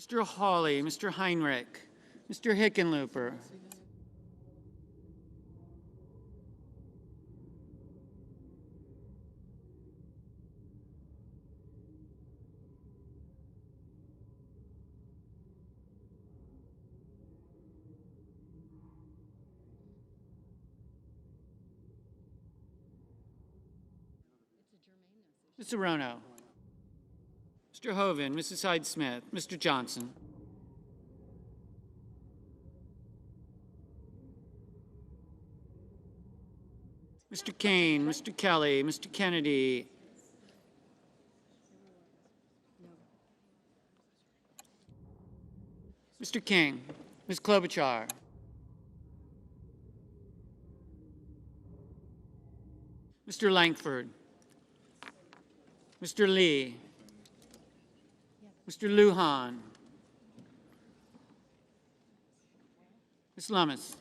Mr. Hawley, Mr. Heinrich, Mr. Hickenlooper, Mr. Rono, Mr. Hoven, Mrs. Hyde-Smith, Mr. Johnson. Mr. Kane, Mr. Kelly, Mr. Kennedy, Mr. King, Ms. Klobuchar, Mr. Langford, Mr. Lee, Mr. Lujan, Ms. Lummis,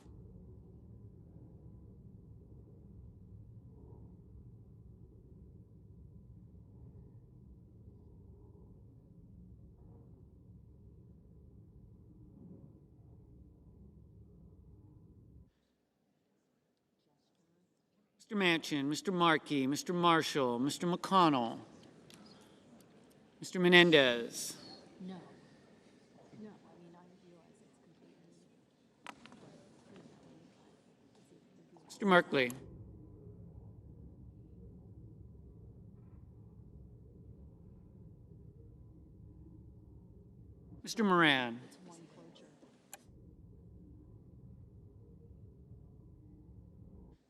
Mr. Manchin, Mr. Markey, Mr. Marshall, Mr. McConnell, Mr. Menendez, No. No, I mean, I realize it's completely. Mr. Merkley, Mr. Moran, It's one cloture.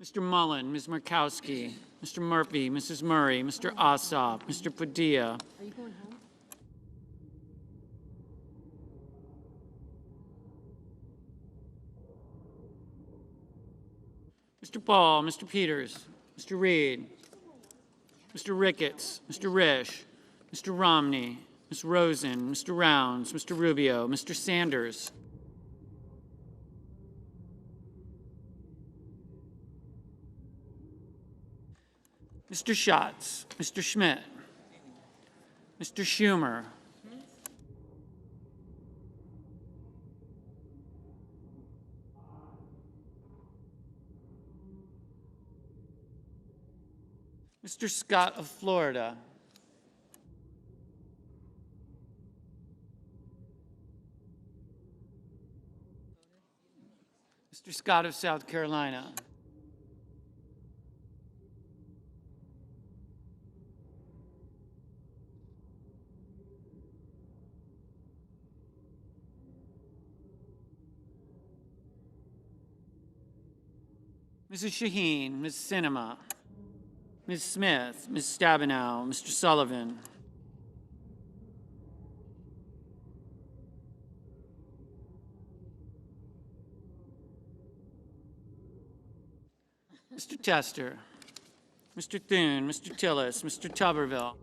Mr. Mullen, Ms. Murkowski, Mr. Murphy, Mrs. Murray, Mr. Ossoff, Mr. Padilla, Are you going home? Mr. Paul, Mr. Peters, Mr. Reed, Mr. Ricketts, Mr. Risch, Mr. Romney, Ms. Rosen, Mr. Rounds, Mr. Rubio, Mr. Sanders, Mr. Schatz, Mr. Schmidt, Mr. Schumer, Mr. Scott of Florida, Mr. Scott of South Carolina, Mrs. Shaheen, Ms. Sinema, Ms. Smith, Ms. Stabenow, Mr. Sullivan, Mr. Tester, Mr. Thune, Mr. Tillis, Mr. Tuberville,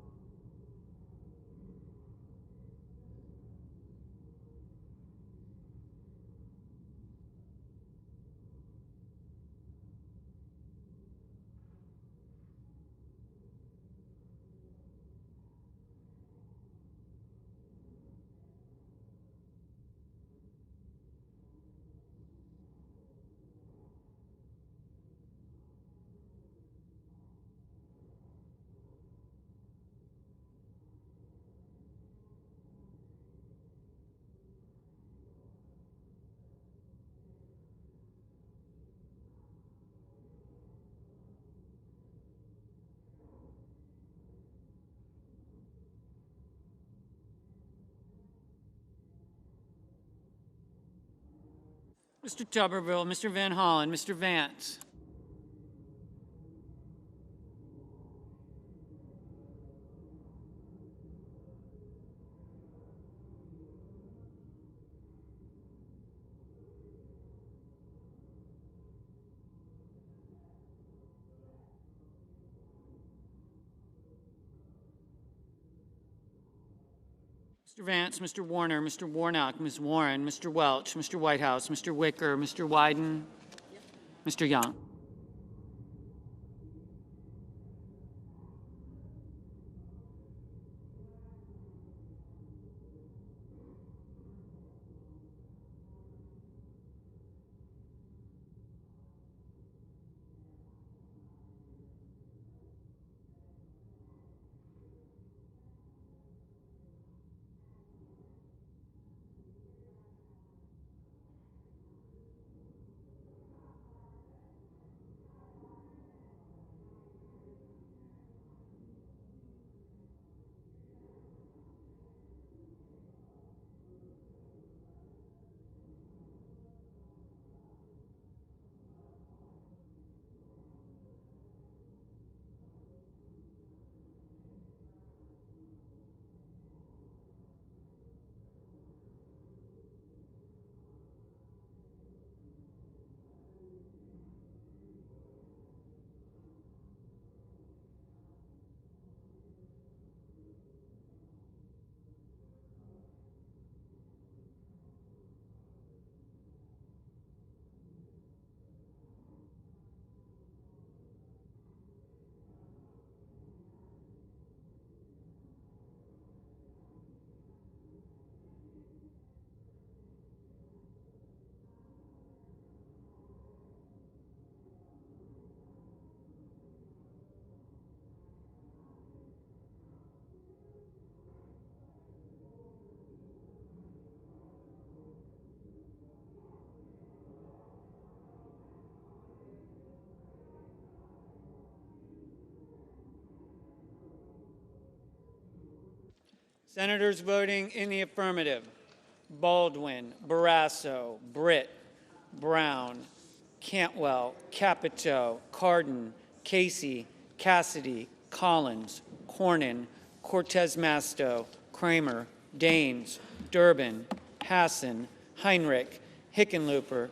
Mr. Tuberville, Mr. Van Hollen, Mr. Vance, Mr. Vance, Mr. Warner, Mr. Warnock, Ms. Warren, Mr. Welch, Mr. Whitehouse, Mr. Wicker, Mr. Wyden, Mr. Young. Senators voting in the affirmative: Baldwin, Barrasso, Britt, Brown, Cantwell, Capito, Cardin, Casey, Cassidy, Collins, Cornyn, Cortez Masto, Kramer, Daines, Durbin, Hassan, Heinrich, Hickenlooper,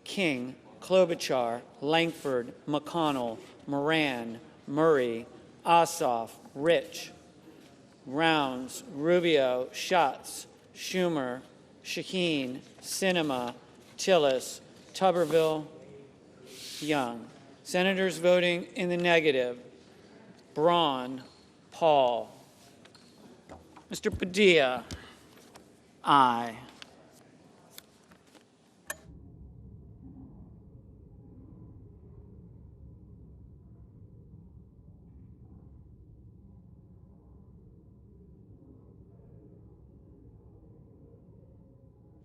King, Klobuchar, Langford, McConnell, Moran, Murray, Ossoff, Rich, Rounds, Rubio, Schatz, Schumer, Shaheen, Sinema, Tillis, Tuberville, Young. Senators voting in the negative: Braun, Paul. Mr. Padilla, aye.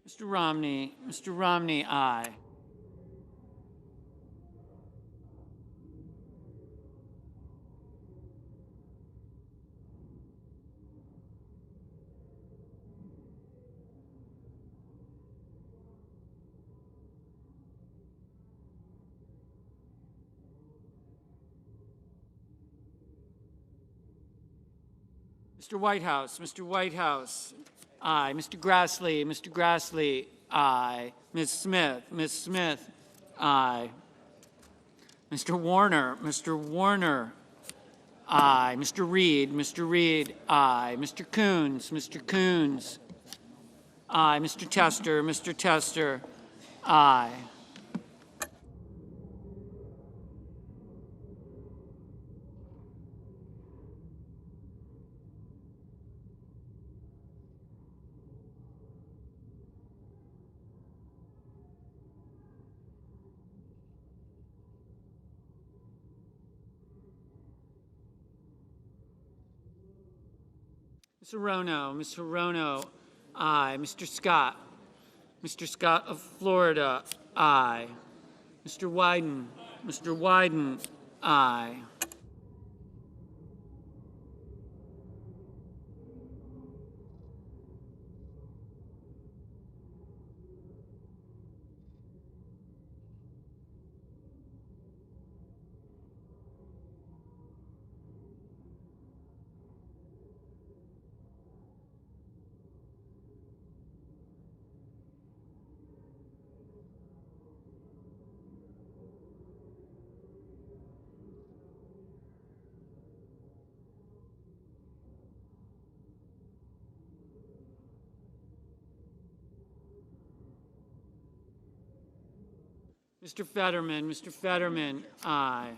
Mr. Romney, aye. Mr. Whitehouse, aye. Mr. Grassley, aye. Ms. Smith, aye. Mr. Warner, aye. Mr. Reed, aye. Mr. Coons, aye. Mr. Tester, aye. Ms. Hirono, aye. Mr. Scott of Florida, aye. Mr. Wyden, aye. Mr. Fetterman, aye.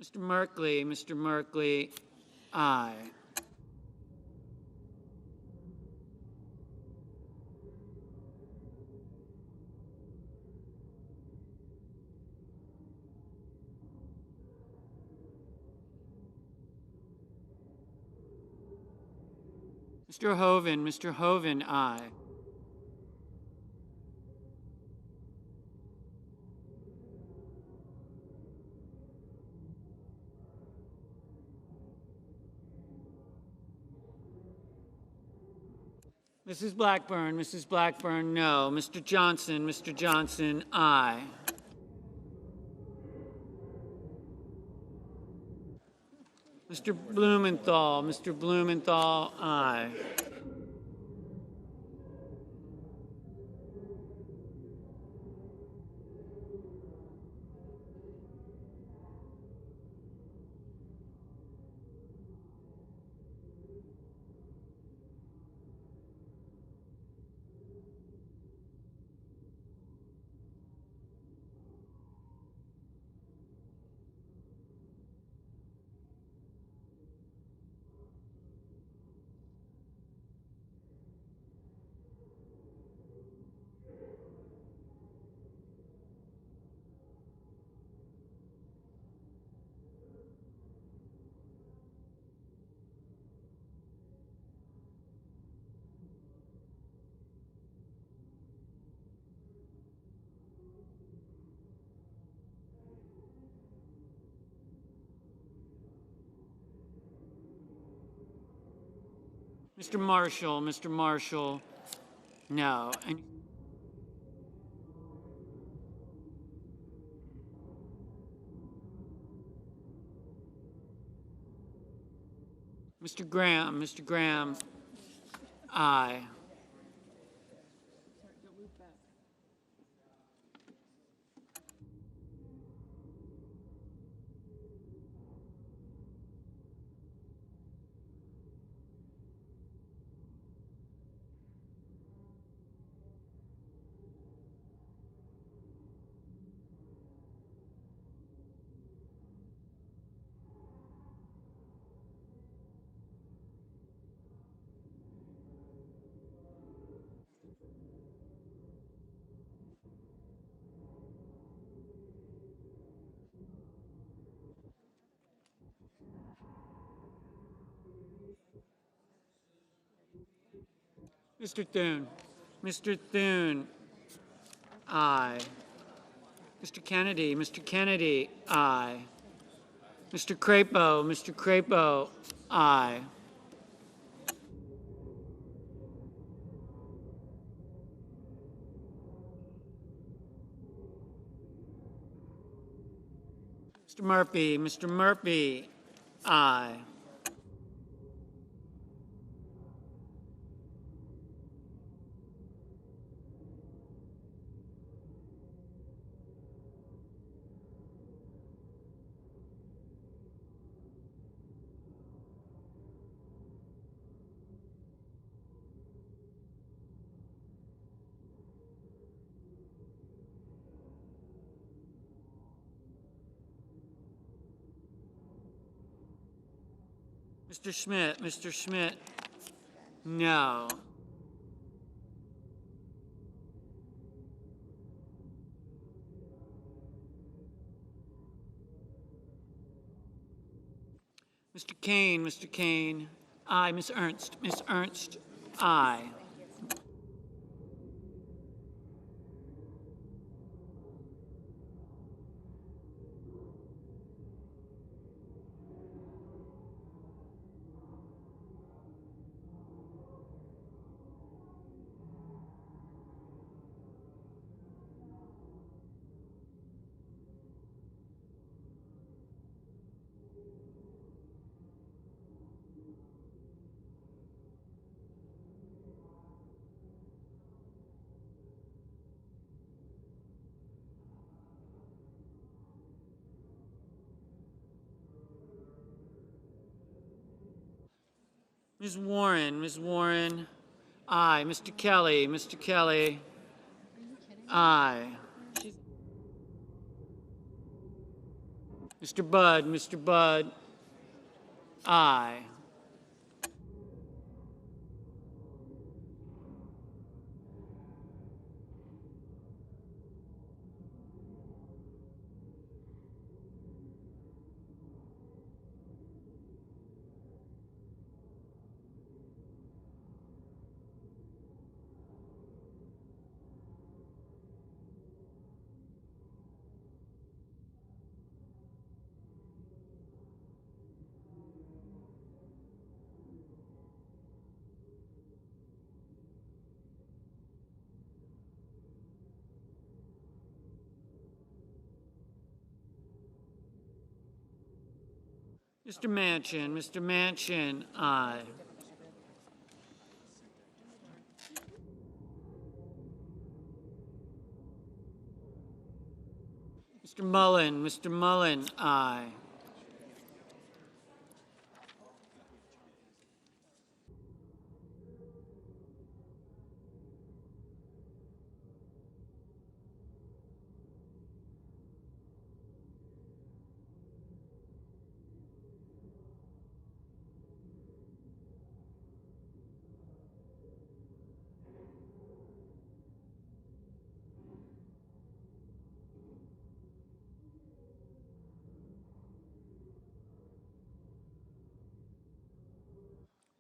Mr. Merkley, aye. Mr. Hoven, aye. Mrs. Blackburn, no. Mr. Johnson, aye. Mr. Blumenthal, aye. Mr. Marshall, Mr. Marshall, no. And Mr. Graham, aye. Sorry, don't move back. Mr. Thune, Mr. Thune, aye. Mr. Kennedy, aye. Mr. Crapo, aye. Mr. Murphy, aye. Mr. Schmidt, no. Mr. Kane, aye. Miss Ernst, aye. Ms. Warren, aye. Mr. Kelly, Are you kidding? aye. Mr. Budd, aye. Mr. Manchin, aye. Mr. Mullen, aye.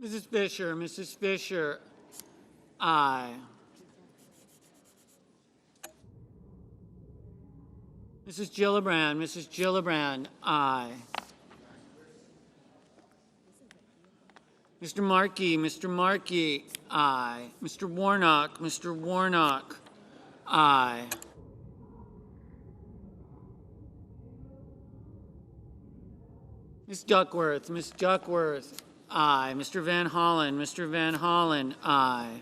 Mrs. Fisher, aye. Mrs. Gillibrand, aye. Mr. Markey, Mr. Markey, aye. Mr. Warnock, Mr. Warnock, aye. Ms. Duckworth, Ms. Duckworth, aye. Mr. Van Hollen, Mr. Van Hollen, aye.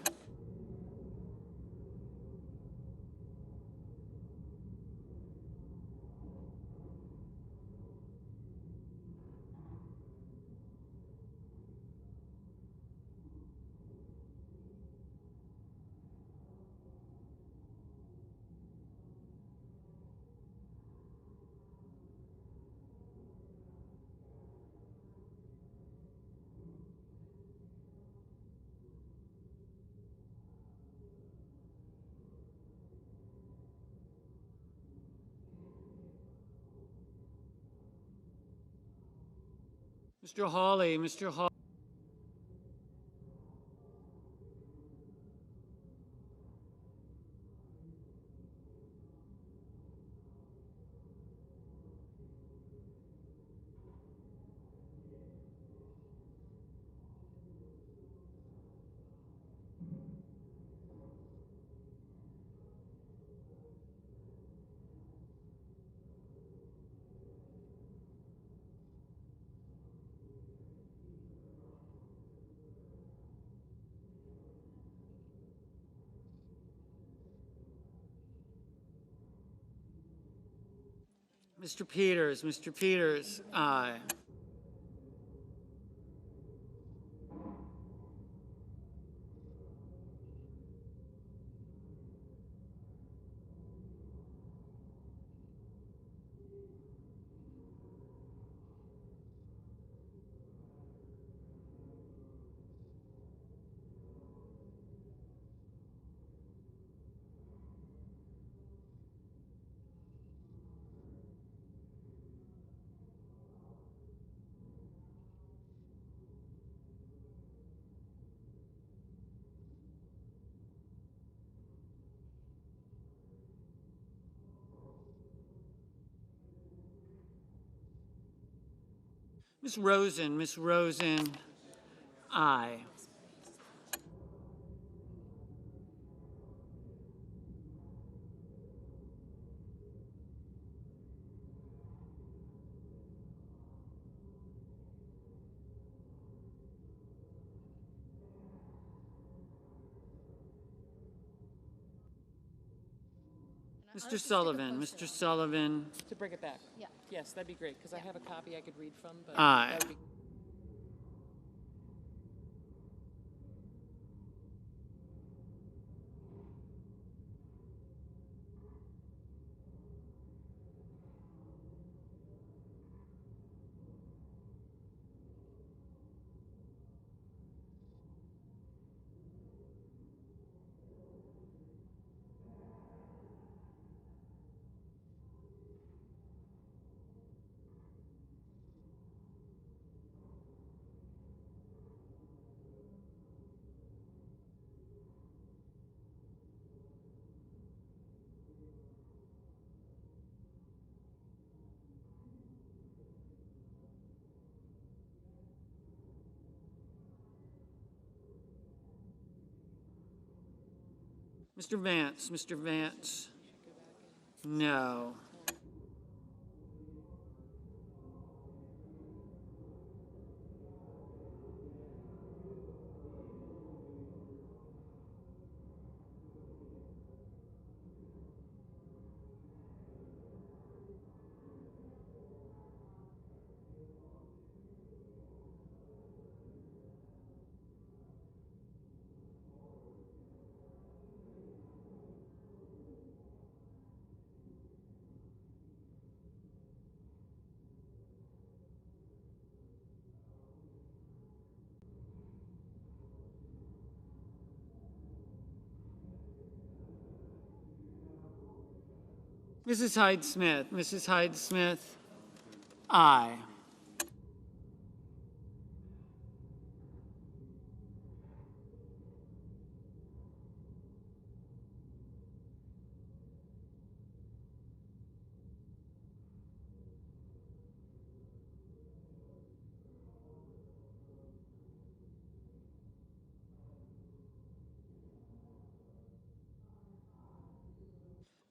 Mr. Hawley, Mr. Hawley. Mr. Peters, aye. Ms. Rosen, aye. Mr. Sullivan, Mr. Sullivan, To bring it back? Yeah. Yes, that'd be great, because I have a copy I could read from, but Aye. that would be. Mr. Vance, no. Mrs. Hyde Smith, aye.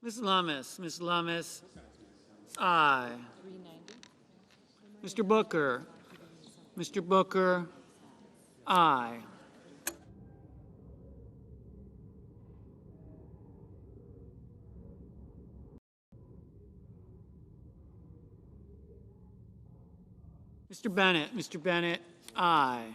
Ms. Lummis. Ms. Lummis. Aye. 390. Mr. Booker. Mr. Booker. Aye. Mr. Bennett. Mr. Bennett. Aye.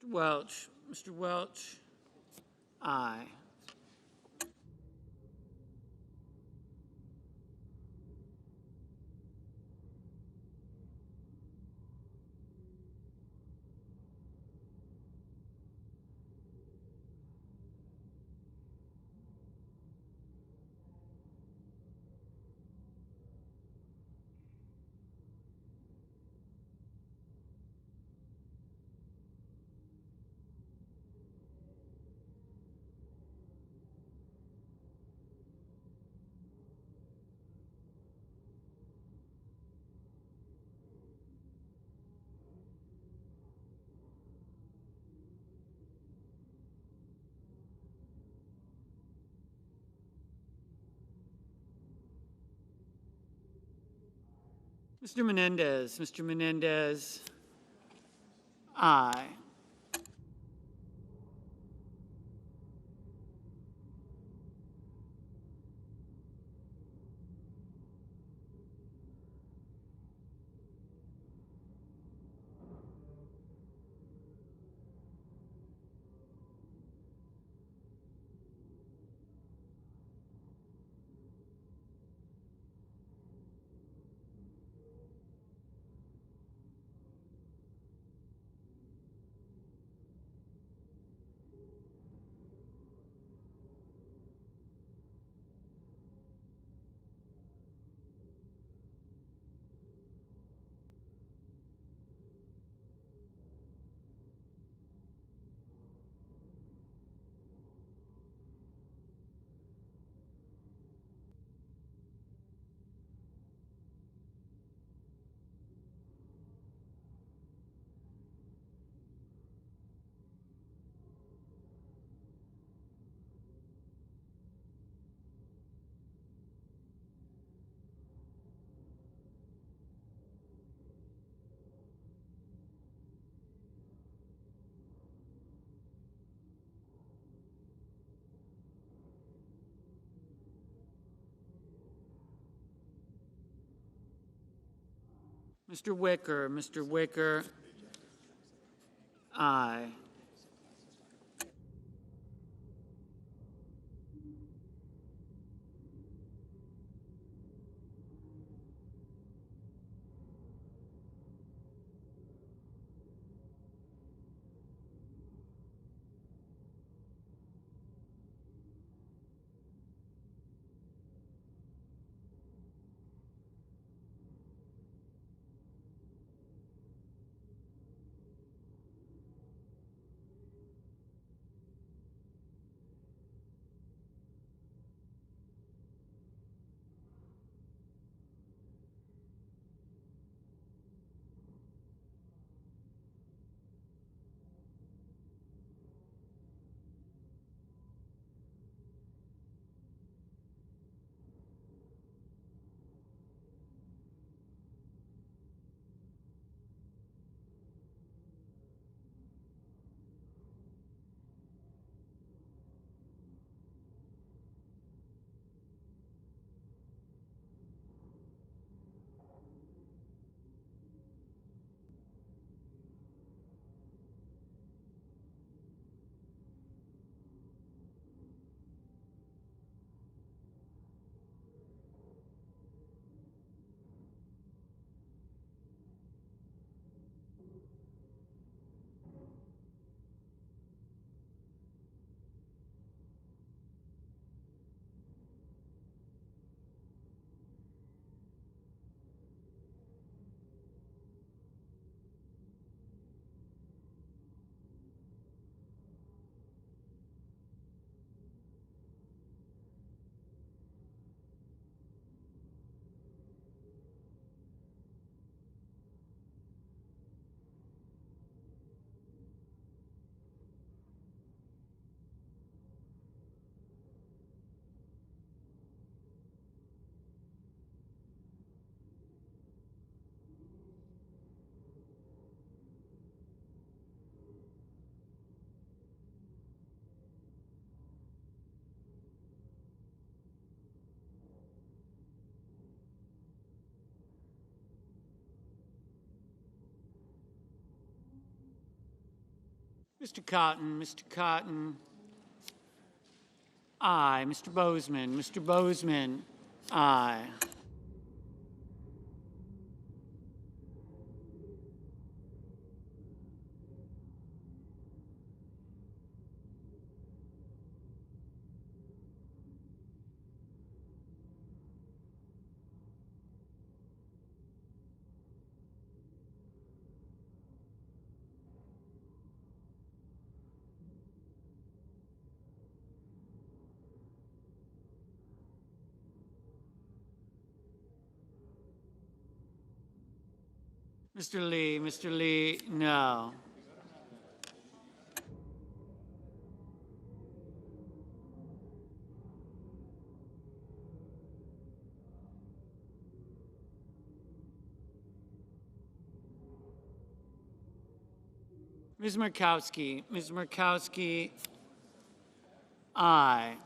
Mr. Welch. Mr. Welch. Aye. Mr. Menendez. Mr. Menendez. Aye. Mr. Wicker. Mr. Wicker. Aye. Mr. Cotton, Mr. Cotton. Aye. Mr. Bozeman, Mr. Bozeman. Aye. Mr. Lee, no. Ms. Murkowski, Ms. Murkowski, aye.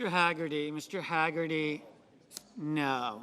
Mr. Haggerty, no.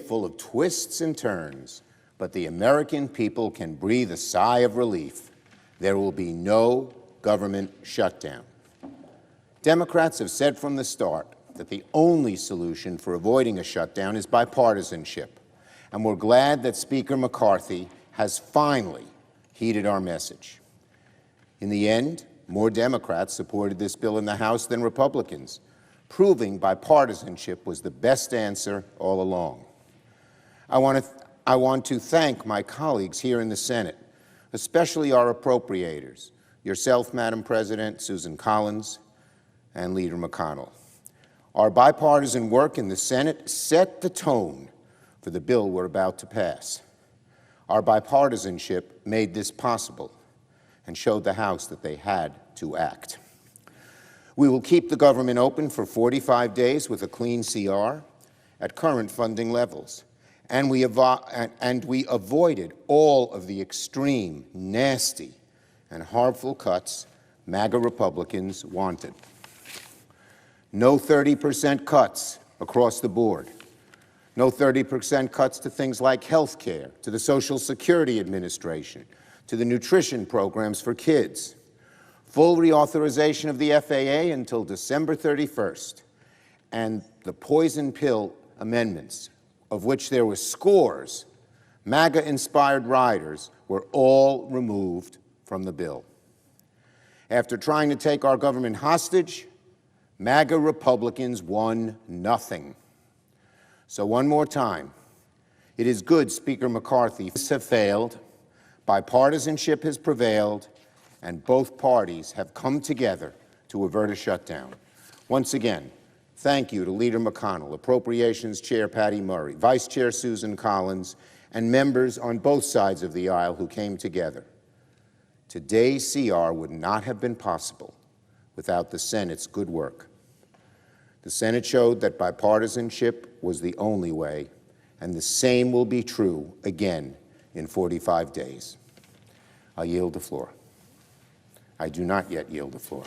full of twists and turns, but the American people can breathe a sigh of relief. There will be no government shutdown. Democrats have said from the start that the only solution for avoiding a shutdown is bipartisanship, and we're glad that Speaker McCarthy has finally heeded our message. In the end, more Democrats supported this bill in the House than Republicans, proving bipartisanship was the best answer all along. I want to thank my colleagues here in the Senate, especially our appropriators, yourself, Madam President, Susan Collins, and Leader McConnell. Our bipartisan work in the Senate set the tone for the bill we're about to pass. Our bipartisanship made this possible and showed the House that they had to act. We will keep the government open for 45 days with a clean CR at current funding levels. And we avoided all of the extreme, nasty, and harmful cuts MAGA Republicans wanted. No 30% cuts across the board. No 30% cuts to things like health care, to the Social Security Administration, to the nutrition programs for kids. Full reauthorization of the FAA until December 31st. And the poison pill amendments, of which there were scores, MAGA-inspired riders, were all removed from the bill. After trying to take our government hostage, MAGA Republicans won nothing. So one more time, it is good Speaker McCarthy have failed, bipartisanship has prevailed, and both parties have come together to avert a shutdown. Once again, thank you to Leader McConnell, Appropriations Chair Patty Murray, Vice Chair Susan Collins, and members on both sides of the aisle who came together. Today's CR would not have been possible without the Senate's good work. The Senate showed that bipartisanship was the only way, and the same will be true again in 45 days. I yield the floor. I do not yet yield the floor.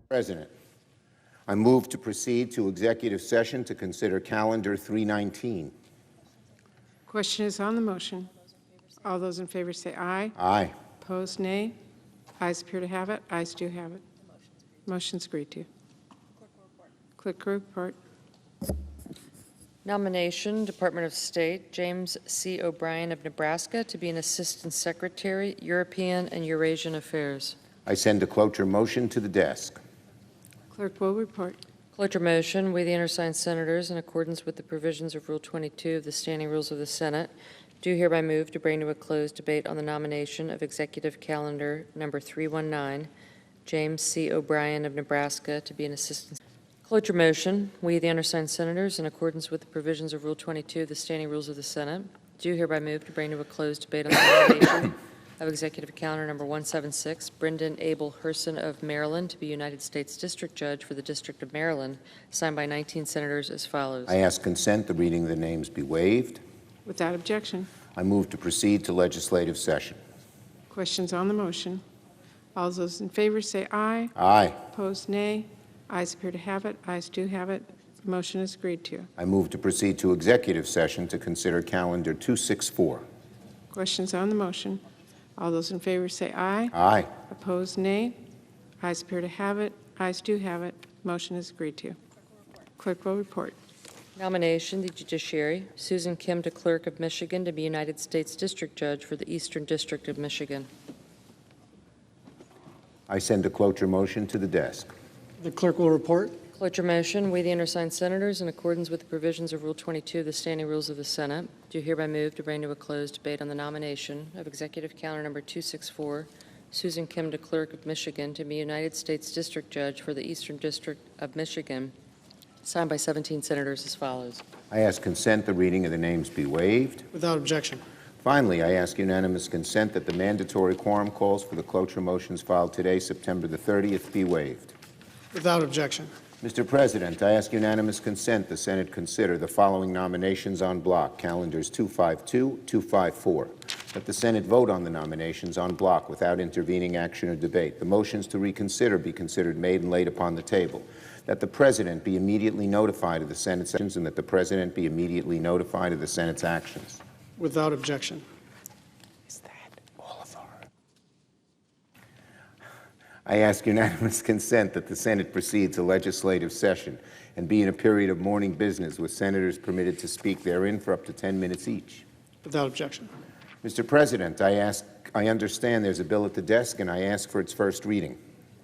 President, I move to proceed to executive session to consider Calendar 319. Question is on the motion. All those in favor say aye. Aye. Opposed, nay. Ayes appear to have it. Ayes do have it. Motion's agreed to. Clerk will report. Nomination, Department of State, James C. O'Brien of Nebraska to be an Assistant Secretary, European and Eurasian Affairs. I send a cloture motion to the desk. Clerk will report. Cloture motion, we the undersigned senators, in accordance with the provisions of Rule 22 of the Standing Rules of the Senate, do hereby move to bring to a closed debate on the nomination of Executive Calendar Number 319, James C. O'Brien of Nebraska to be an Assistant. Cloture motion, we the undersigned senators, in accordance with the provisions of Rule 22 of the Standing Rules of the Senate, do hereby move to bring to a closed debate on the nomination of Executive Calendar Number 176, Brendan Abel Herson of Maryland to be United States District Judge for the District of Maryland, signed by 19 senators as follows. I ask consent the reading of the names be waived. Without objection. I move to proceed to legislative session. Questions on the motion. All those in favor say aye. Aye. Opposed, nay. Ayes appear to have it. Ayes do have it. The motion is agreed to. I move to proceed to executive session to consider Calendar 264. Questions on the motion. All those in favor say aye. Aye. Opposed, nay. Ayes appear to have it. Ayes do have it. Motion is agreed to. Clerk will report. Nomination, the Judiciary, Susan Kim to Clerk of Michigan to be United States District Judge for the Eastern District of Michigan. I send a cloture motion to the desk. The clerk will report. Cloture motion, we the undersigned senators, in accordance with the provisions of Rule 22 of the Standing Rules of the Senate, do hereby move to bring to a closed debate on the nomination of Executive Calendar Number 264, Susan Kim to Clerk of Michigan to be United States District Judge for the Eastern District of Michigan, signed by 17 senators as follows. I ask consent the reading of the names be waived. Without objection. Finally, I ask unanimous consent that the mandatory quorum calls for the cloture motions filed today, September the 30th, be waived. Without objection. Mr. President, I ask unanimous consent the Senate consider the following nominations on block, calendars 252, 254. That the Senate vote on the nominations on block without intervening action or debate. The motions to reconsider be considered made and laid upon the table. That the President be immediately notified of the Senate's actions and that the President be immediately notified of the Senate's actions. Without objection. Is that all of our? I ask unanimous consent that the Senate proceed to legislative session and be in a period of morning business with senators permitted to speak therein for up to 10 minutes each. Without objection. Mr. President, I understand there's a bill at the desk and I ask for its first reading.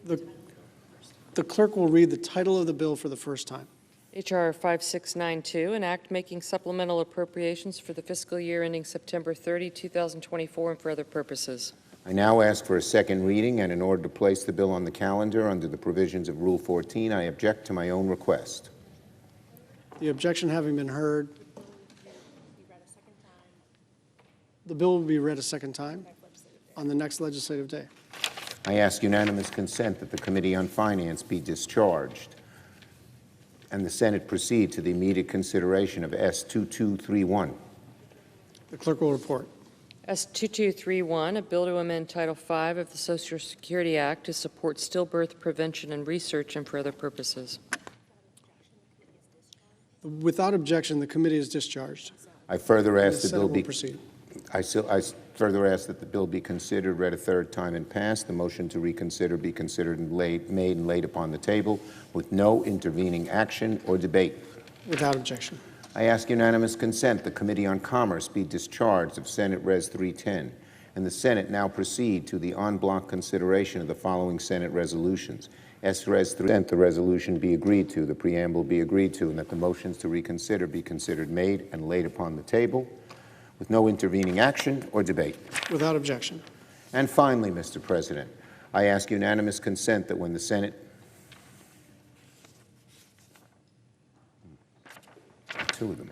The clerk will read the title of the bill for the first time. H.R. 5692, an act making supplemental appropriations for the fiscal year ending September 30, 2024, and for other purposes. I now ask for a second reading, and in order to place the bill on the calendar under the provisions of Rule 14, I object to my own request. The objection having been heard, the bill will be read a second time on the next legislative day. I ask unanimous consent that the Committee on Finance be discharged and the Senate proceed to the immediate consideration of S-2231. The clerk will report. S-2231, a bill to amend Title V of the Social Security Act to support stillbirth prevention and research and for other purposes. Without objection, the committee is discharged. I further ask The the bill Senate will be proceed. I further ask that the bill be considered, read a third time, and passed. The motion to reconsider be considered and made and laid upon the table with no intervening action or debate. Without objection. I ask unanimous consent the Committee on Commerce be discharged of Senate Res 310, and the Senate now proceed to the en bloc consideration of the following Senate resolutions. S. Res 310, the resolution be agreed to, the preamble be agreed to, and that the motions to reconsider be considered made and laid upon the table with no intervening action or debate. Without objection. And finally, Mr. President, I ask unanimous consent that when the Senate two of them.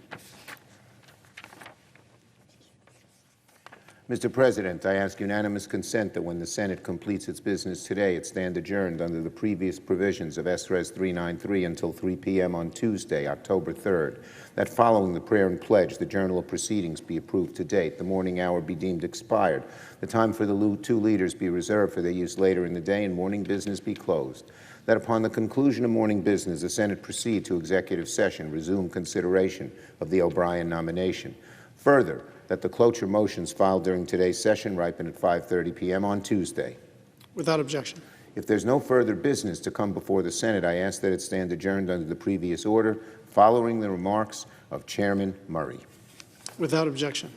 Mr. President, I ask unanimous consent that when the Senate completes its business today, it stand adjourned under the previous provisions of S-Res 393 until 3 p.m. on Tuesday, October 3rd. That following the prayer and pledge, the Journal of Proceedings be approved to date, the morning hour be deemed expired, the time for the two leaders be reserved for their use later in the day, and morning business be closed. That upon the conclusion of morning business, the Senate proceed to executive session, resume consideration of the O'Brien nomination. Further, that the cloture motions filed during today's session ripen at 5:30 p.m. on Tuesday. Without objection. If there's no further business to come before the Senate, I ask that it stand adjourned under the previous order, following the remarks of Chairman Murray. Without objection.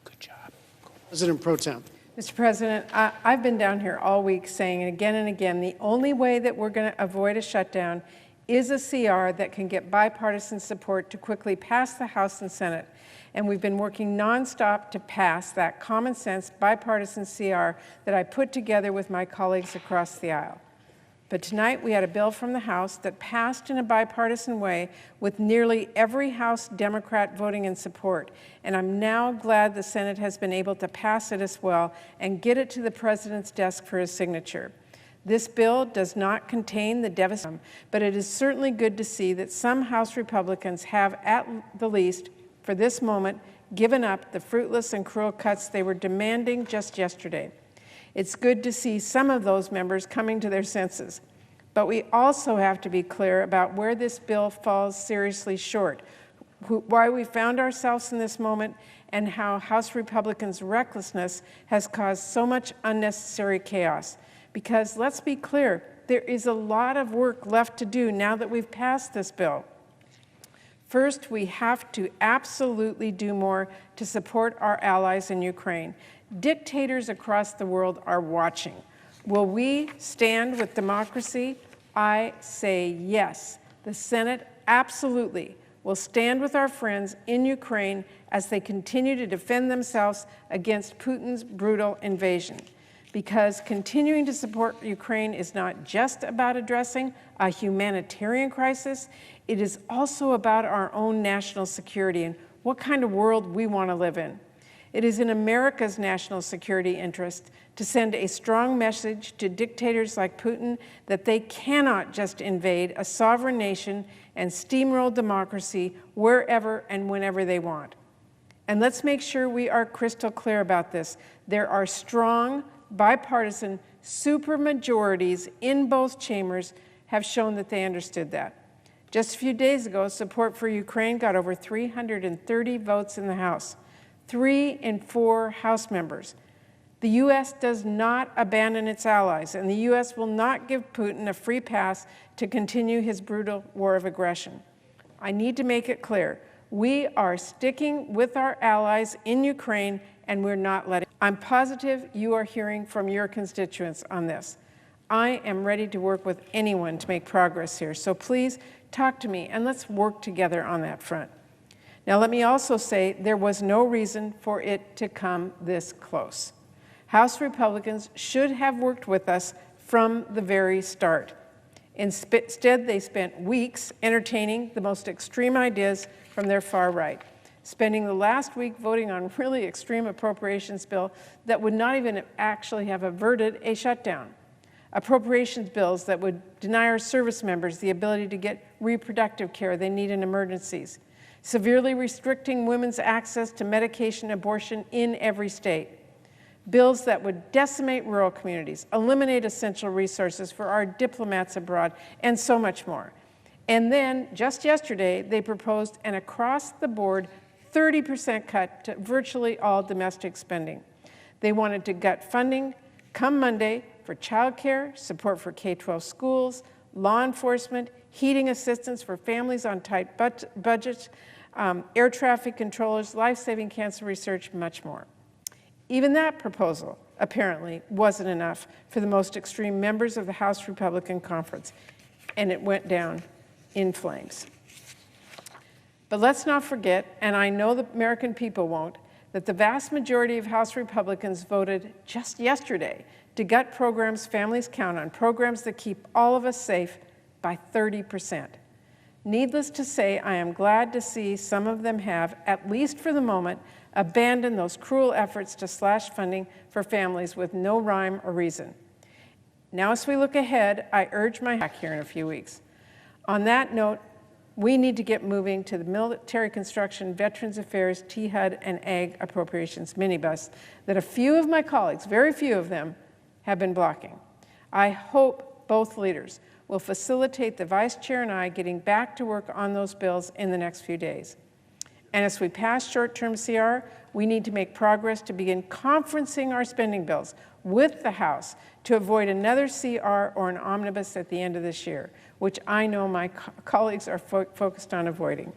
Good job. President Pro Tem. Mr. President, I've been down here all week saying again and again, the only way that we're going to avoid a shutdown is a CR that can get bipartisan support to quickly pass the House and Senate. And we've been working nonstop to pass that common sense bipartisan CR that I put together with my colleagues across the aisle. But tonight we had a bill from the House that passed in a bipartisan way with nearly every House Democrat voting in support. And I'm now glad the Senate has been able to pass it as well and get it to the President's desk for his signature. This bill does not contain the devastating, but it is certainly good to see that some House Republicans have, at the least, for this moment, given up the fruitless and cruel cuts they were demanding just yesterday. It's good to see some of those members coming to their senses. But we also have to be clear about where this bill falls seriously short, why we found ourselves in this moment, and how House Republicans' recklessness has caused so much unnecessary chaos. Because let's be clear, there is a lot of work left to do now that we've passed this bill. First, we have to absolutely do more to support our allies in Ukraine. Dictators across the world are watching. Will we stand with democracy? I say yes. The Senate absolutely will stand with our friends in Ukraine as they continue to defend themselves against Putin's brutal invasion. Because continuing to support Ukraine is not just about addressing a humanitarian crisis, it is also about our own national security and what kind of world we want to live in. It is in America's national security interest to send a strong message to dictators like Putin that they cannot just invade a sovereign nation and steamroll democracy wherever and whenever they want. And let's make sure we are crystal clear about this. There are strong, bipartisan supermajorities in both chambers have shown that they understood that. Just a few days ago, support for Ukraine got over 330 votes in the House. 3 in 4 House members. The U.S. does not abandon its allies, and the U.S. will not give Putin a free pass to continue his brutal war of aggression. I need to make it clear, we are sticking with our allies in Ukraine, and we're not letting. I'm positive you are hearing from your constituents on this. I am ready to work with anyone to make progress here, so please talk to me, and let's work together on that front. Now, let me also say there was no reason for it to come this close. House Republicans should have worked with us from the very start. Instead, they spent weeks entertaining the most extreme ideas from their far right, spending the last week voting on really extreme appropriations bill that would not even actually have averted a shutdown. Appropriations bills that would deny our service members the ability to get reproductive care they need in emergencies, severely restricting women's access to medication abortion in every state, bills that would decimate rural communities, eliminate essential resources for our diplomats abroad, and so much more. And then, just yesterday, they proposed an across-the-board 30% cut to virtually all domestic spending. They wanted to gut funding come Monday for childcare, support for K-12 schools, law enforcement, heating assistance for families on tight budgets, air traffic controllers, life-saving cancer research, much more. Even that proposal, apparently, wasn't enough for the most extreme members of the House Republican Conference, and it went down in flames. But let's not forget, and I know the American people won't, that the vast majority of House Republicans voted just yesterday to gut programs families count on, programs that keep all of us safe, by 30%. Needless to say, I am glad to see some of them have, at least for the moment, abandoned those cruel efforts to slash funding for families with no rhyme or reason. Now, as we look ahead, I urge my back here in a few weeks. On that note, we need to get moving to the military construction, Veterans Affairs, THUD, and Ag appropriations minibus that a few of my colleagues, very few of them, have been blocking. I hope both leaders will facilitate the Vice Chair and I getting back to work on those bills in the next few days. And as we pass short-term CR, we need to make progress to begin conferencing our spending bills with the House to avoid another CR or an omnibus at the end of this year, which I know my colleagues are focused on avoiding.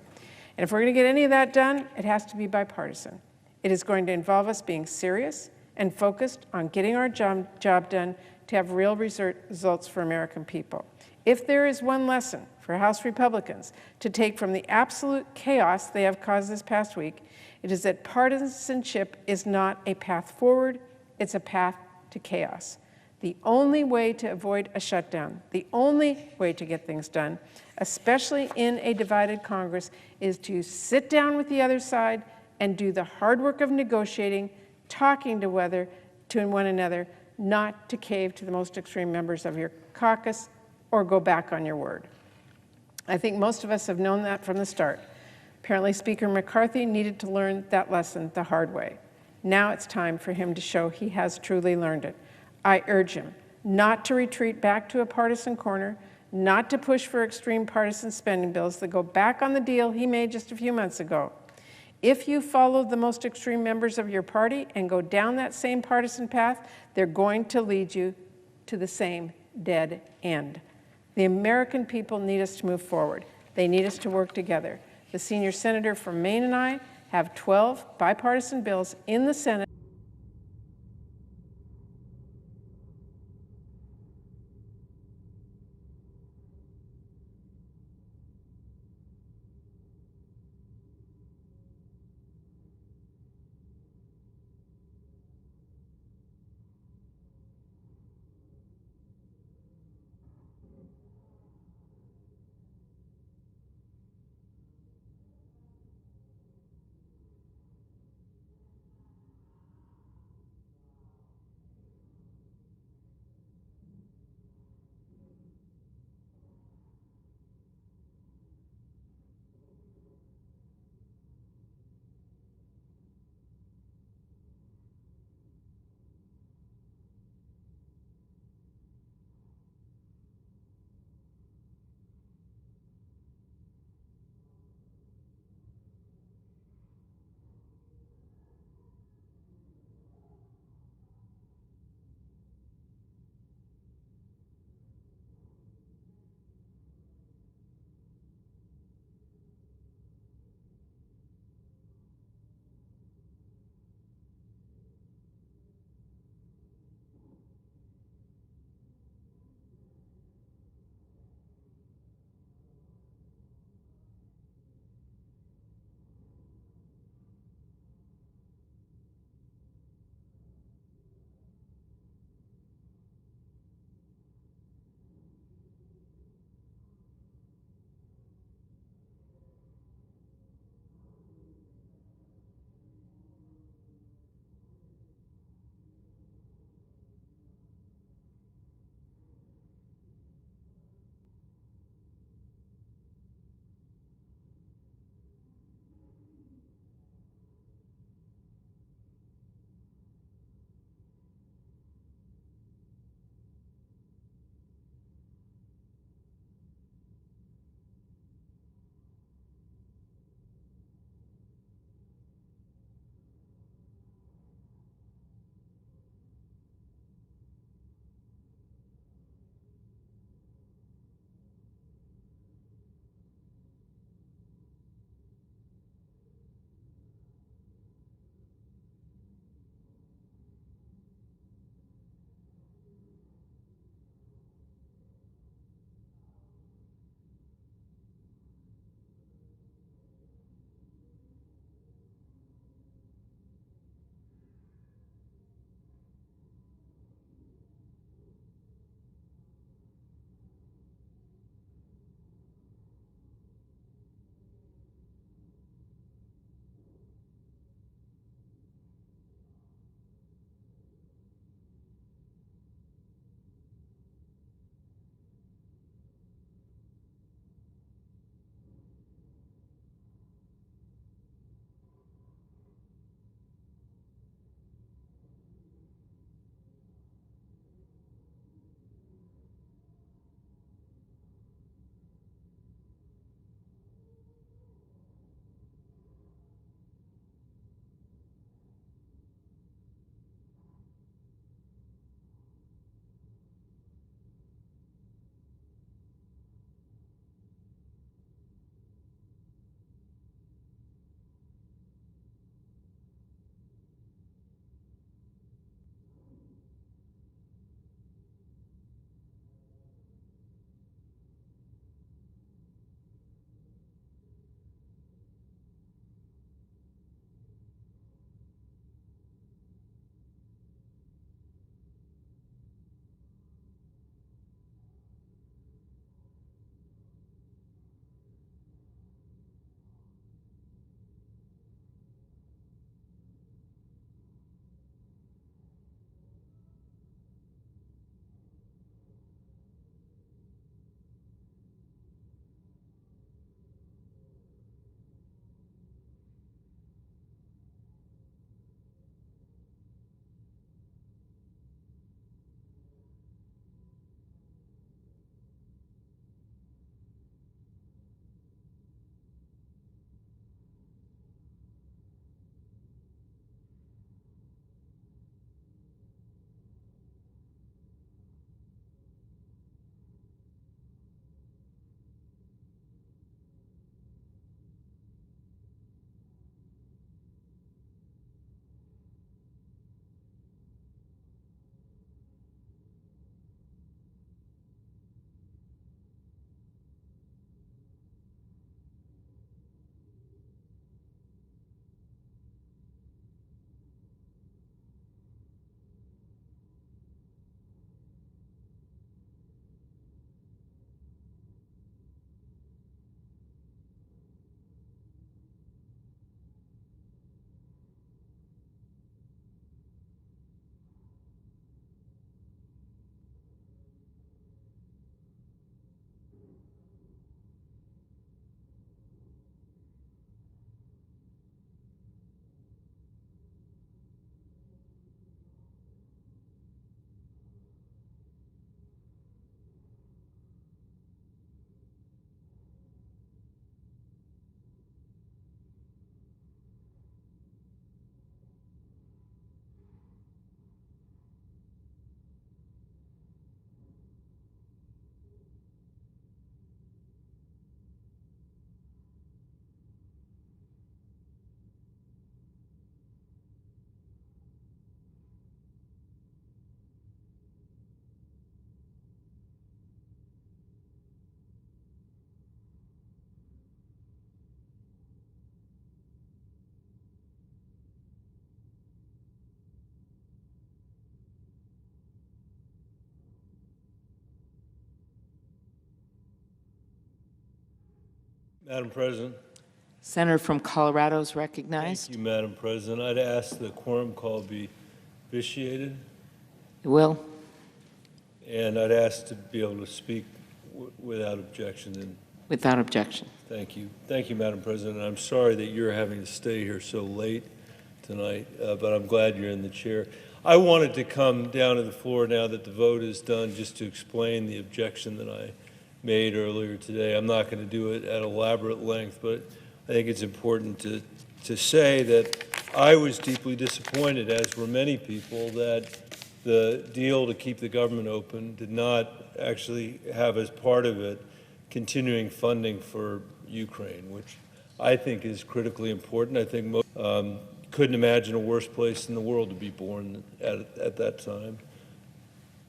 And if we're going to get any of that done, it has to be bipartisan. It is going to involve us being serious and focused on getting our job done to have real results for American people. If there is one lesson for House Republicans to take from the absolute chaos they have caused this past week, it is that partisanship is not a path forward, it's a path to chaos. The only way to avoid a shutdown, the only way to get things done, especially in a divided Congress, is to sit down with the other side and do the hard work of negotiating, talking to one another, not to cave to the most extreme members of your caucus or go back on your word. I think most of us have known that from the start. Apparently, Speaker McCarthy needed to learn that lesson the hard way. Now it's time for him to show he has truly learned it. I urge him not to retreat back to a partisan corner, not to push for extreme partisan spending bills that go back on the deal he made just a few months ago. If you follow the most extreme members of your party and go down that same partisan path, they're going to lead you to the same dead end. The American people need us to move forward. They need us to work together. The senior senator from Maine and I have 12 bipartisan bills in the Senate. Madam President. Senator from Colorado is recognized. Thank you, Madam President. I'd ask the quorum call be vitiated, Will. and I'd ask to be able to speak without objection. And Without objection. thank you. Thank you, Madam President. I'm sorry that you're having to stay here so late tonight, but I'm glad you're in the chair. I wanted to come down to the floor now that the vote is done just to explain the objection that I made earlier today. I'm not going to do it at elaborate length, but I think it's important to say that I was deeply disappointed, as were many people, that the deal to keep the government open did not actually have as part of it continuing funding for Ukraine, which I think is critically important. I think most couldn't imagine a worse place in the world to be born at that time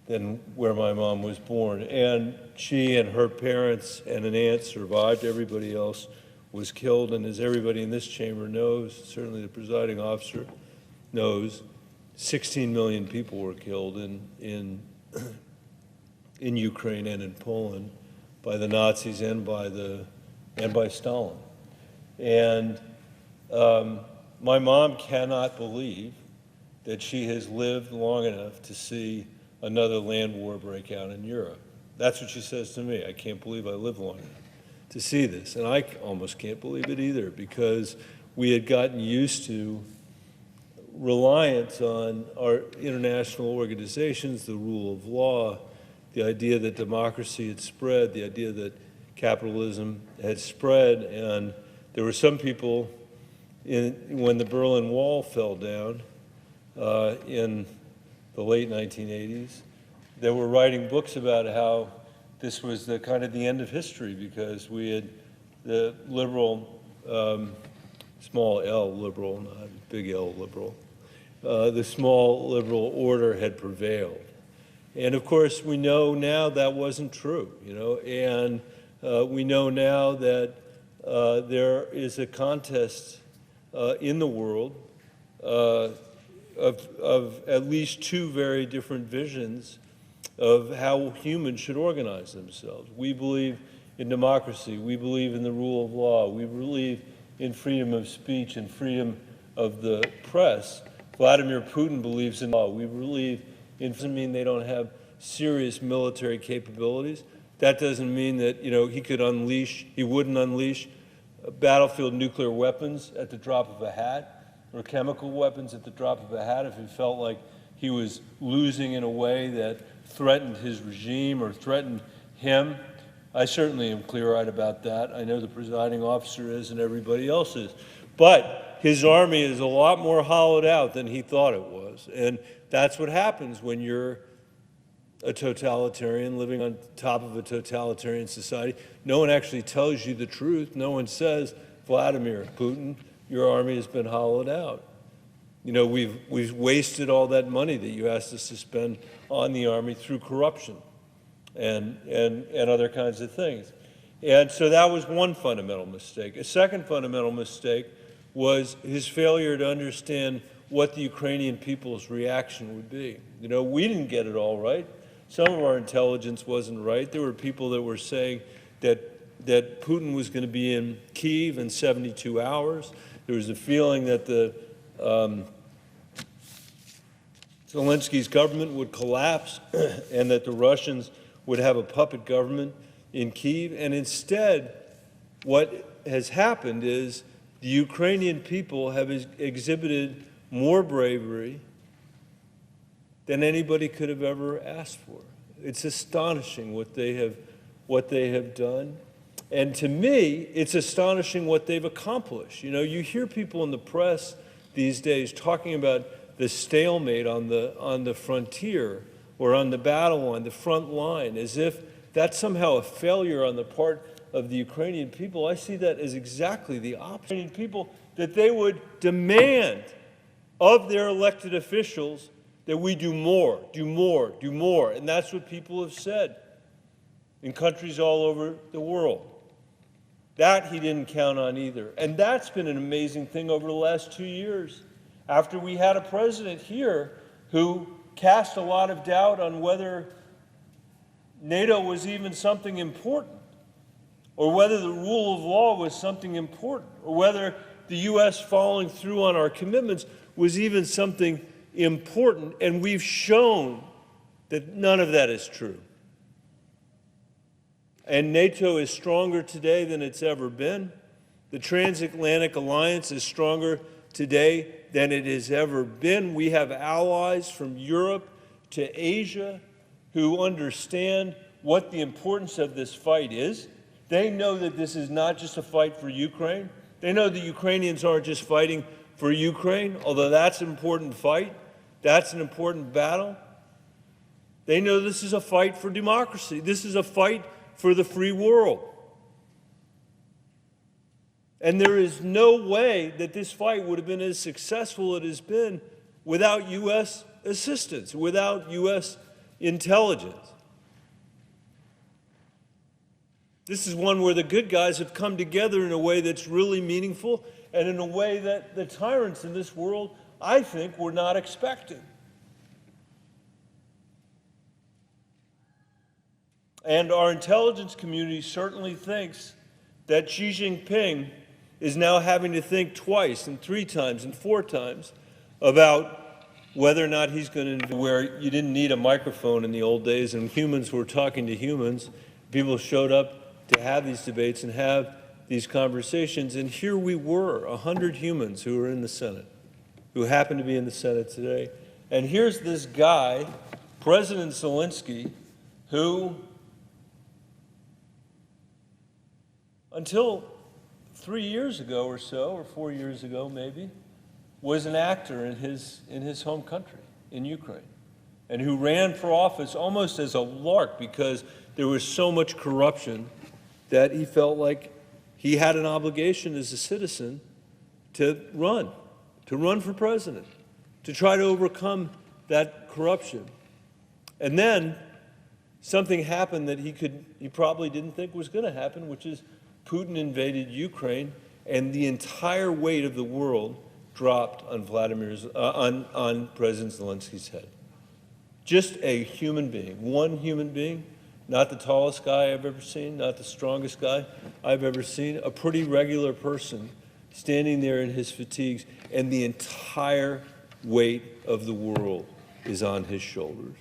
than where my mom was born. And she and her parents and an aunt survived. Everybody else was killed. And as everybody in this chamber knows, certainly the presiding officer knows, 16 million people were killed in Ukraine and in Poland by the Nazis and by Stalin. And my mom cannot believe that she has lived long enough to see another land war break out in Europe. That's what she says to me. I can't believe I lived long enough to see this. And I almost can't believe it either, because we had gotten used to reliance on our international organizations, the rule of law, the idea that democracy had spread, the idea that capitalism had spread. And there were some people when the Berlin Wall fell down in the late 1980s, that were writing books about how this was the kind of the end of history, because we had the liberal, small L liberal, not big L liberal, the small liberal order had prevailed. And of course, we know now that wasn't true, and we know now that there is a contest in the world of at least two very different visions of how humans should organize themselves. We believe in democracy. We believe in the rule of law. We believe in freedom of speech and freedom of the press. Vladimir Putin believes in law. We believe in, doesn't mean they don't have serious military capabilities. That doesn't mean that he wouldn't unleash battlefield nuclear weapons at the drop of a hat, or chemical weapons at the drop of a hat, if he felt like he was losing in a way that threatened his regime or threatened him. I certainly am clear-eyed about that. I know the presiding officer is, and everybody else is. But his army is a lot more hollowed out than he thought it was. And that's what happens when you're a totalitarian living on top of a totalitarian society. No one actually tells you the truth. No one says, Vladimir Putin, your army has been hollowed out. We've wasted all that money that you asked us to spend on the army through corruption and other kinds of things. And so that was one fundamental mistake. A second fundamental mistake was his failure to understand what the Ukrainian people's reaction would be. We didn't get it all right. Some of our intelligence wasn't right. There were people that were saying that Putin was going to be in Kyiv in 72 hours. There was a feeling that Zelensky's government would collapse and that the Russians would have a puppet government in Kyiv. And instead, what has happened is the Ukrainian people have exhibited more bravery than anybody could have ever asked for. It's astonishing what they have done. And to me, it's astonishing what they've accomplished. You hear people in the press these days talking about the stalemate on the frontier or on the battle line, the front line, as if that's somehow a failure on the part of the Ukrainian people. I see that as exactly the opposite. Ukrainian people, that they would demand of their elected officials that we do more, do more, do more. And that's what people have said in countries all over the world. That he didn't count on either. And that's been an amazing thing over the last 2 years. After we had a president here who cast a lot of doubt on whether NATO was even something important, or whether the rule of law was something important, or whether the U.S. following through on our commitments was even something important, and we've shown that none of that is true. And NATO is stronger today than it's ever been. The transatlantic alliance is stronger today than it has ever been. We have allies from Europe to Asia who understand what the importance of this fight is. They know that this is not just a fight for Ukraine. They know the Ukrainians aren't just fighting for Ukraine, although that's an important fight. That's an important battle. They know this is a fight for democracy. This is a fight for the free world. And there is no way that this fight would have been as successful as it has been without U.S. assistance, without U.S. intelligence. This is one where the good guys have come together in a way that's really meaningful and in a way that the tyrants in this world, I think, were not expecting. And our intelligence community certainly thinks that Xi Jinping is now having to think twice and 3 times and 4 times about whether or not he's going to, where you didn't need a microphone in the old days and humans were talking to humans. People showed up to have these debates and have these conversations, and here we were, 100 humans who were in the Senate, who happen to be in the Senate today. And here's this guy, President Zelensky, who, until 3 years ago or so, or 4 years ago maybe, was an actor in his home country, in Ukraine, and who ran for office almost as a lark because there was so much corruption that he felt like he had an obligation as a citizen to run for president, to try to overcome that corruption. And then something happened that he probably didn't think was going to happen, which is Putin invaded Ukraine, and the entire weight of the world dropped on on President Zelensky's head. Just a human being, one human being, not the tallest guy I've ever seen, not the strongest guy I've ever seen, a pretty regular person standing there in his fatigues, and the entire weight of the world is on his shoulders.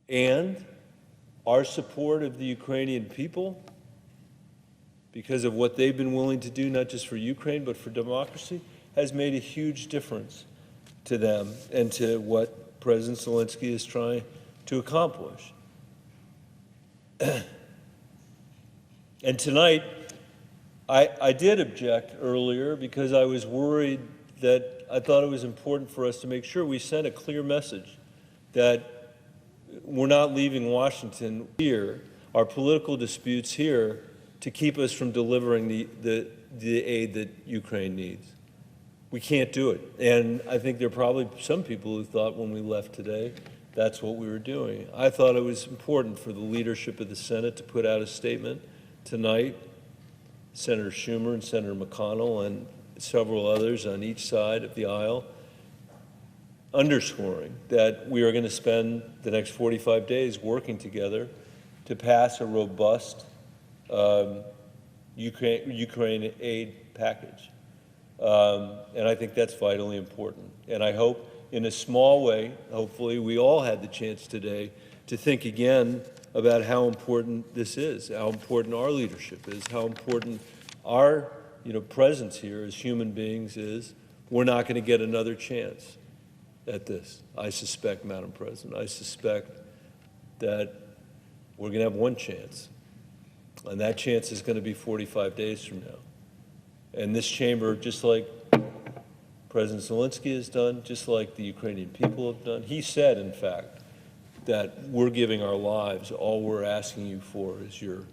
And our support of the Ukrainian people, because of what they've been willing to do, not just for Ukraine, but for democracy, has made a huge difference to them and to what President Zelensky is trying to accomplish. And tonight, I did object earlier because I was worried that I thought it was important for us to make sure we sent a clear message that we're not leaving Washington here, our political disputes here, to keep us from delivering the aid that Ukraine needs. We can't do it. And I think there are probably some people who thought when we left today that's what we were doing. I thought it was important for the leadership of the Senate to put out a statement tonight, Senator Schumer and Senator McConnell and several others on each side of the aisle, underscoring that we are going to spend the next 45 days working together to pass a robust Ukraine aid package. And I think that's vitally important. And I hope in a small way, hopefully, we all had the chance today to think again about how important this is, how important our leadership is, how important our presence here as human beings is. We're not going to get another chance at this, I suspect, Madam President. I suspect that we're going to have one chance, and that chance is going to be 45 days from now. And this chamber, just like President Zelensky has done, just like the Ukrainian people have done, he said, in fact, that we're giving our lives. All we're asking you for is your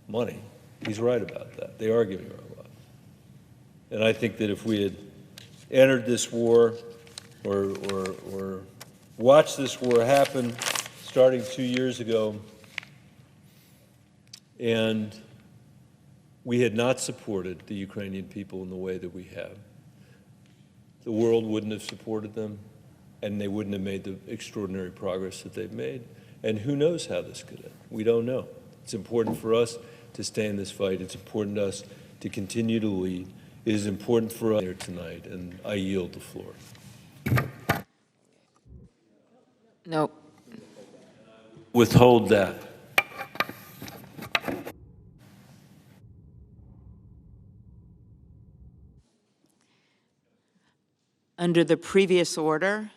money. He's right about that. They are giving our lives. And I think that if we had entered this war or watched this war happen starting 2 years ago, and we had not supported the Ukrainian people in the way that we have, the world wouldn't have supported them. and they wouldn't have made the extraordinary progress that they've made. And who knows how this could end? We don't know. It's important for us to stay in this fight. It's important to us to continue to lead. It is important for us here tonight, and I yield the floor. No. Withhold that. Under the previous order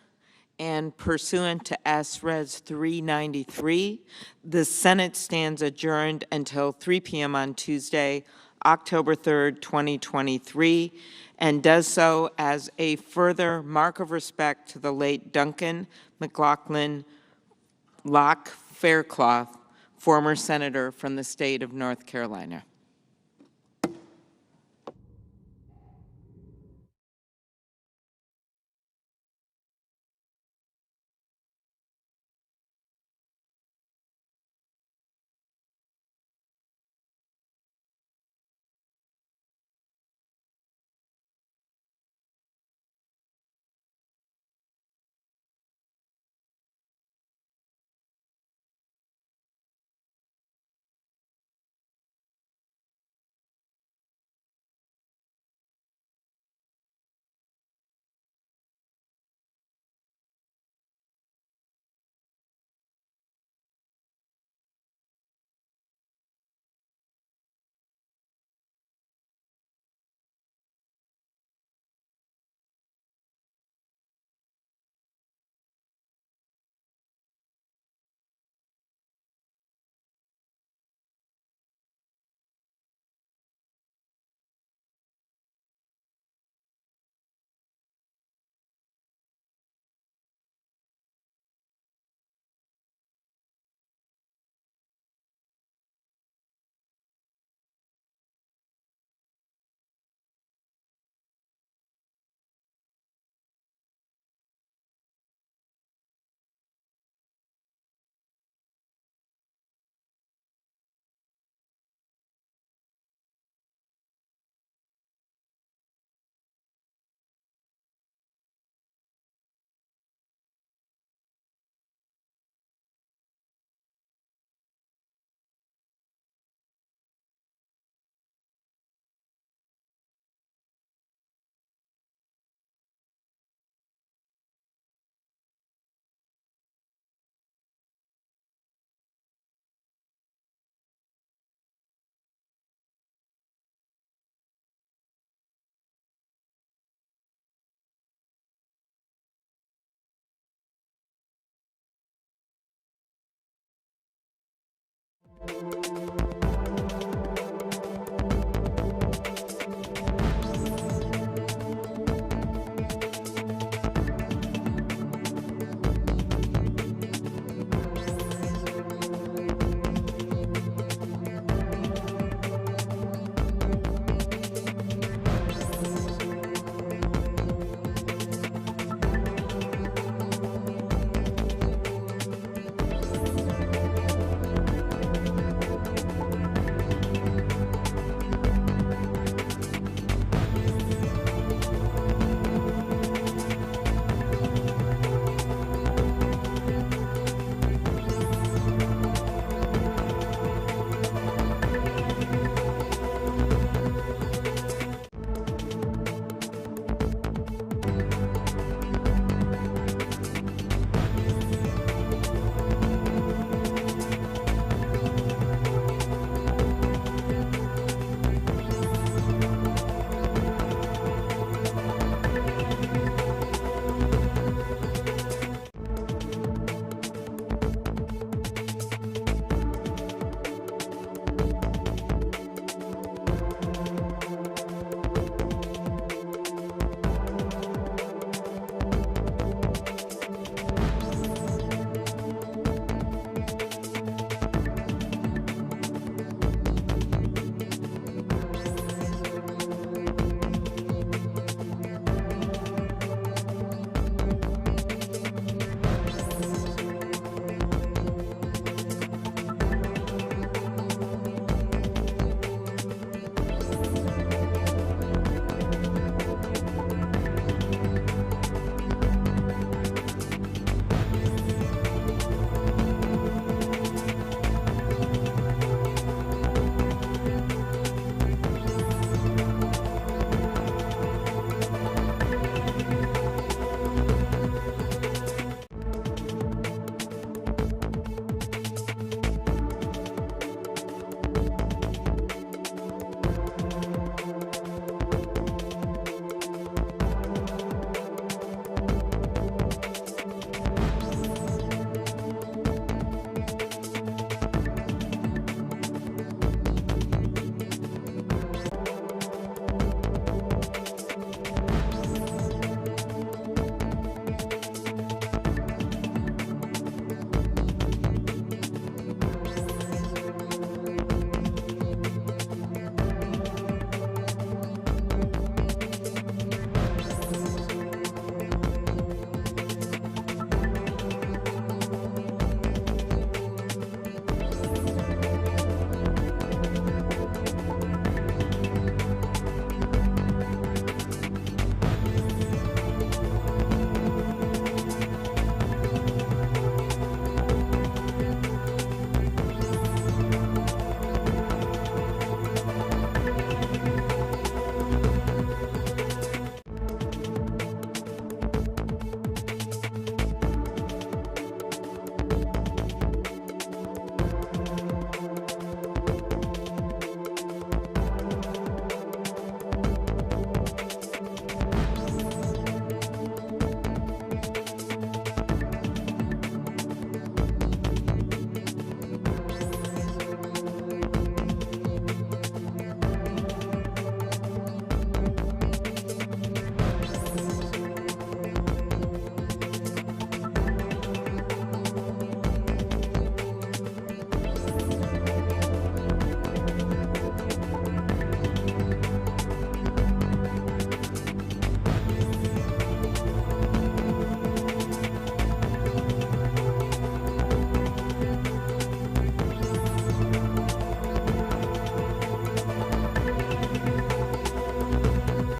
and pursuant to S-Res 393, the Senate stands adjourned until 3 p.m. on Tuesday, October 3rd, 2023, and does so as a further mark of respect to the late Duncan McLaughlin Locke Faircloth, former senator from the state of North Carolina.